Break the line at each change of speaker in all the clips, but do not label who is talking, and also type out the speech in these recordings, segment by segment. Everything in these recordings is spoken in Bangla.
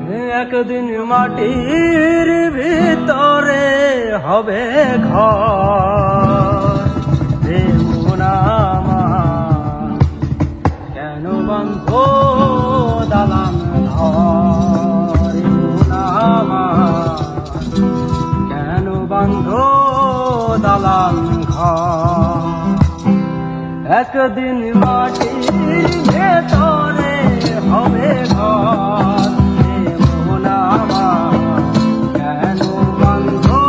একদিন মাটির ভিতরে হবে ঘর। হে মন আমার কেন বাঁধো দালান ঘর? হে মন আমার কেন বাঁধো দালান ঘর? একদিন মাটির ভেতরে হবে ঘর। হে মন আমার কেন বাঁধো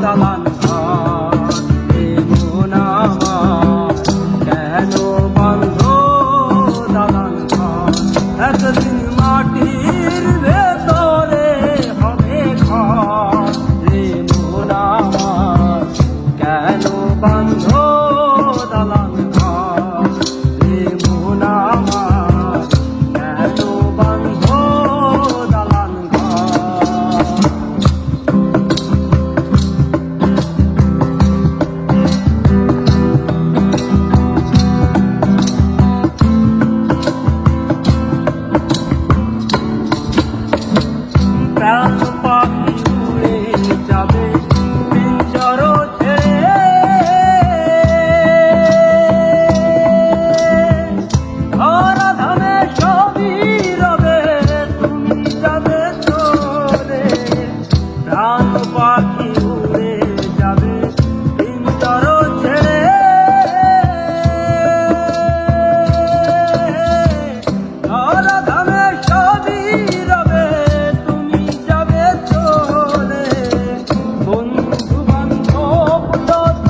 দালান ঘর? হে মন আমার কেন বাঁধো দালান ঘর? একদিন মাটির ভেতরে হবে ঘর। হে মন আমার কেন বাঁধো দালান ঘর? হে মন আমার কেন বাঁধো দালান ঘর? প্রাণ পাখি উড়ে যাবে পিঞ্জর ছেড়ে, ধরা ধানে সবই রবে তুমি যাবে চলে। প্রাণ পাখি উড়ে যাবে পিঞ্জর ছেড়ে, ধরা ধানে সবই রবে তুমি যাবে চলে। বন্ধু বান্ধব যত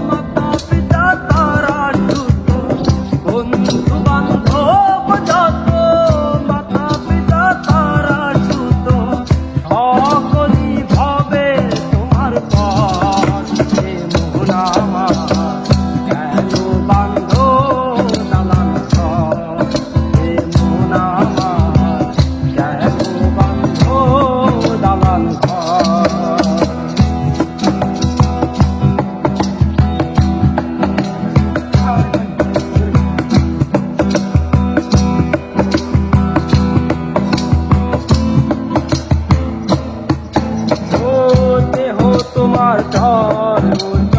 মাতা পিতা তারা সুত, বন্ধু বান্ধব যত মাতা পিতা তারা সুত, সকলই ভাবে তোমার পর। হে মন আমার কেন বাঁধো দালান ঘর? হে মন আমার কেন বাঁধো দালান ঘর? ও দেহ তোমার ধর্ম